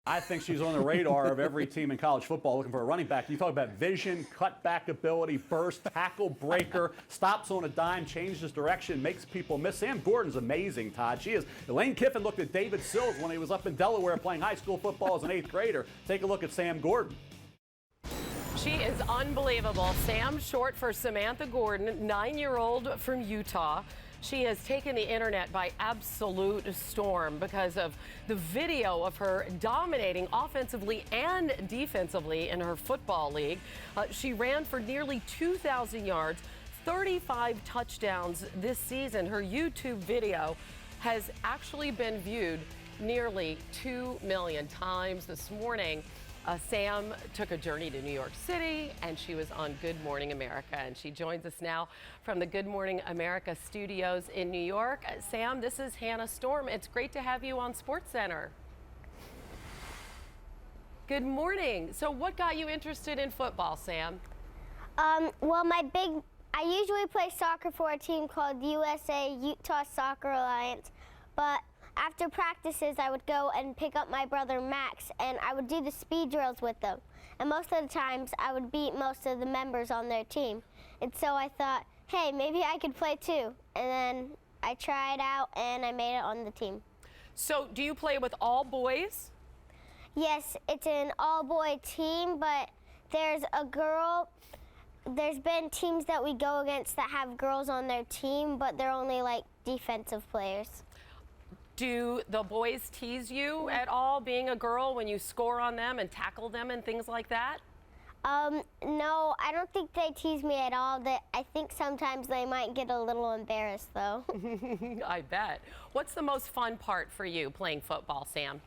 I think she's on the radar of every team in college football looking for a running back. You talk about vision, cutback ability, burst, tackle breaker, stops on a dime, changes direction, makes people miss. Sam Gordon's amazing, Todd. She is. Lane Kiffin looked at David Sills when he was up in Delaware playing high school football as an 8th grader. Take a look at Sam Gordon. She is unbelievable. Sam, short for Samantha Gordon, 9-year-old from Utah. She has taken the internet by absolute storm because of the video of her dominating offensively and defensively in her football league. She ran for nearly 2,000 yards, 35 touchdowns this season. Her YouTube video has actually been viewed nearly 2 million times this morning. Sam took a journey to New York City, and she was on Good Morning America. And she joins us now from the Good Morning America studios in New York. Sam, this is Hannah Storm. It's great to have you on SportsCenter. Good morning. So what got you interested in football, Sam? Well, I usually play soccer for a team called USA, Utah Soccer Alliance, but after practices, I would go and pick up my brother Max, and I would do the speed drills with them. And most of the times, I would beat most of the members on their team. And so I thought, hey, maybe I could play too. And then I tried out, and I made it on the team. So do you play with all boys? Yes, it's an all-boy team, but there's been teams that we go against that have girls on their team, but they're only like defensive players. Do the boys tease you at all, being a girl, when you score on them and tackle them and things like that? No, I don't think they tease me at all. I think sometimes they might get a little embarrassed, though. I bet. What's the most fun part for you playing football, Sam?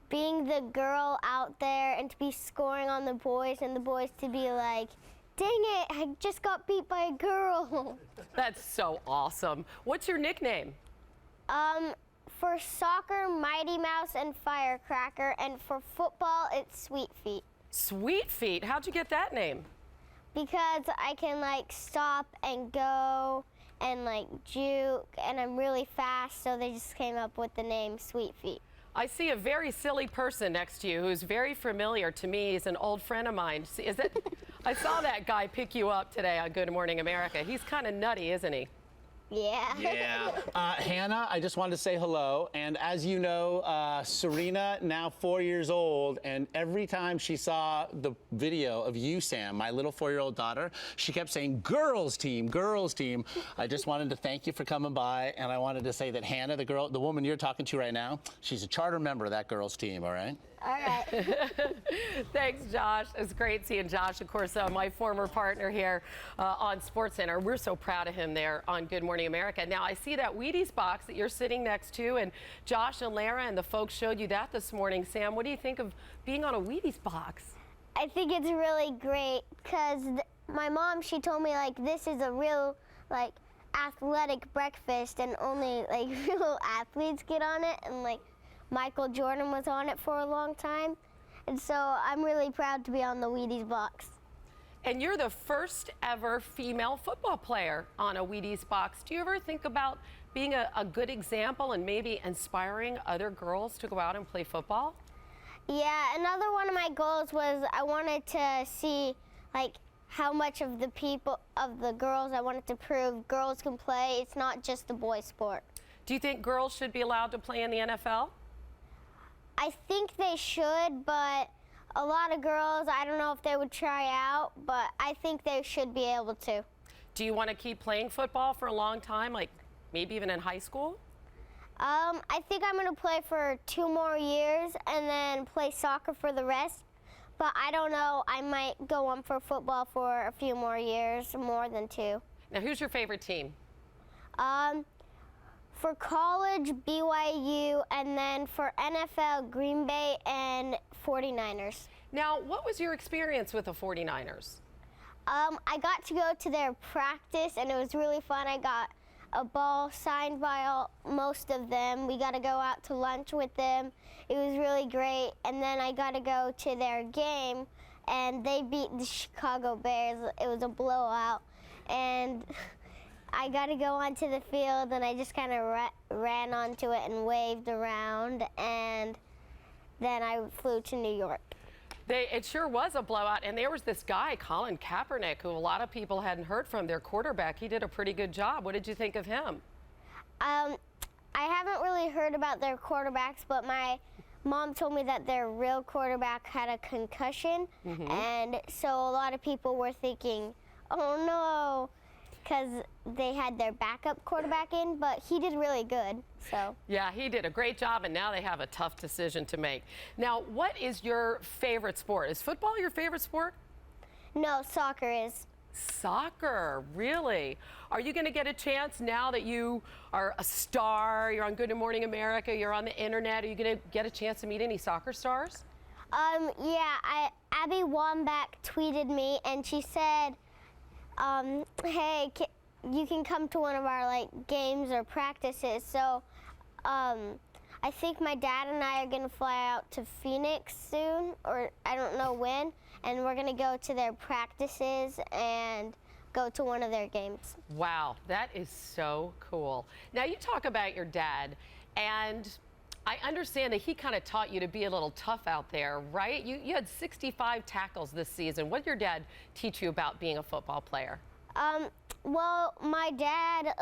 Being the girl out there and to be scoring on the boys, and the boys to be like, dang it, I just got beat by a girl. That's so awesome. What's your nickname? For soccer, Mighty Mouse and Firecracker, and for football, it's Sweet Feet. Sweet Feet? How'd you get that name? Because I can like stop and go and like juke, and I'm really fast, so they just came up with the name Sweet Feet. I see a very silly person next to you who's very familiar to me. He's an old friend of mine. Is it? I saw that guy pick you up today on Good Morning America. He's kind of nutty, isn't he? Yeah. Yeah. Hannah, I just wanted to say hello. And as you know, Serena, now 4 years old, and every time she saw the video of you, Sam, my little 4-year-old daughter, she kept saying, girls team, girls team. I just wanted to thank you for coming by, and I wanted to say that Hannah, the woman you're talking to right now, she's a charter member of that girls team, all right? All right. Thanks, Josh. It's great seeing Josh, of course, my former partner here on SportsCenter. We're so proud of him there on Good Morning America. Now, I see that Wheaties box that you're sitting next to, and Josh and Lara and the folks showed you that this morning. Sam, what do you think of being on a Wheaties box? I think it's really great because my mom, she told me, like, this is a real, like, athletic breakfast and only, like, real athletes get on it, and, like, Michael Jordan was on it for a long time, and so I'm really proud to be on the Wheaties box. And you're the first ever female football player on a Wheaties box. Do you ever think about being a good example and maybe inspiring other girls to go out and play football? Yeah, another one of my goals was I wanted to see, like, how much of the girls I wanted to prove girls can play. It's not just a boy sport. Do you think girls should be allowed to play in the NFL? I think they should, but a lot of girls, I don't know if they would try out, but I think they should be able to. Do you want to keep playing football for a long time, like maybe even in high school? I think I'm going to play for 2 more years and then play soccer for the rest. But I don't know, I might go on for football for a few more years, more than 2. Now, who's your favorite team? For college, BYU, and then for NFL, Green Bay and 49ers. Now, what was your experience with the 49ers? I got to go to their practice, and it was really fun. I got a ball signed by most of them. We got to go out to lunch with them. It was really great. And then I got to go to their game, and they beat the Chicago Bears. It was a blowout. And I got to go onto the field, and I just kind of ran onto it and waved around. And then I flew to New York. It sure was a blowout, and there was this guy, Colin Kaepernick, who a lot of people hadn't heard from, their quarterback. He did a pretty good job. What did you think of him? I haven't really heard about their quarterbacks, but my mom told me that their real quarterback had a concussion, and so a lot of people were thinking, oh no, because they had their backup quarterback in, but he did really good. So Yeah, he did a great job, and now they have a tough decision to make. Now, what is your favorite sport? Is football your favorite sport? no, soccer is. Soccer, really? Are you going to get a chance now that you are a star, you're on Good Morning America, you're on the internet, are you going to get a chance to meet any soccer stars? Yeah, Abby Wambach tweeted me, and she said, hey, you can come to one of our games or practices. So I think my dad and I are going to fly out to Phoenix soon, or I don't know when, and we're going to go to their practices and go to one of their games. Wow, that is so cool. Now, you talk about your dad, and I understand that he kind of taught you to be a little tough out there, right? You had 65 tackles this season. What did your dad teach you about being a football player? Well, my dad,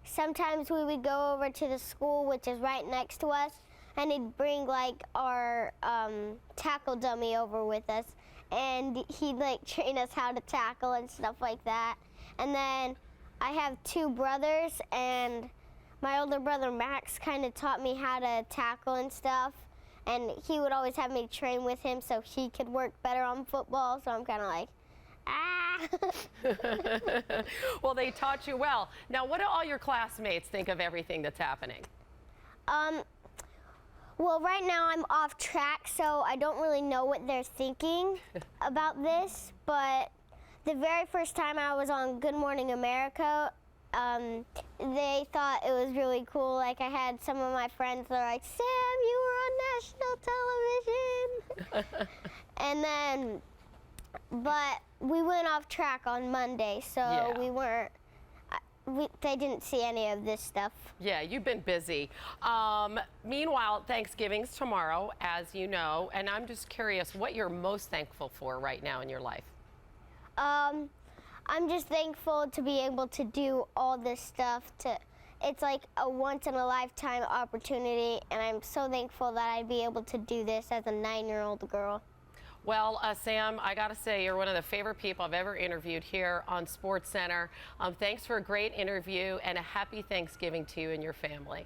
sometimes we would go over to the school, which is right next to us, and he'd bring our tackle dummy over with us, and he'd train us how to tackle and stuff like that. And then I have two brothers, and my older brother Max kind of taught me how to tackle and stuff, and he would always have me train with him so he could work better on football. So I'm kind of like, ah. Well, they taught you well. Now, what do all your classmates think of everything that's happening? Well, right now I'm off track, so I don't really know what they're thinking about this. But the very first time I was on Good Morning America, they thought it was really cool. I had some of my friends that were like, Sam, you were on national television. And then, but we went off track on Monday, so Yeah. we weren't, they didn't see any of this stuff. Yeah, you've been busy. Meanwhile, Thanksgiving's tomorrow, as you know, and I'm just curious what you're most thankful for right now in your life. I'm just thankful to be able to do all this stuff. It's like a once-in-a-lifetime opportunity, and I'm so thankful that I'd be able to do this as a 9-year-old girl. Well, Sam, I got to say, you're one of the favorite people I've ever interviewed here on SportsCenter. Thanks for a great interview, and a happy Thanksgiving to you and your family.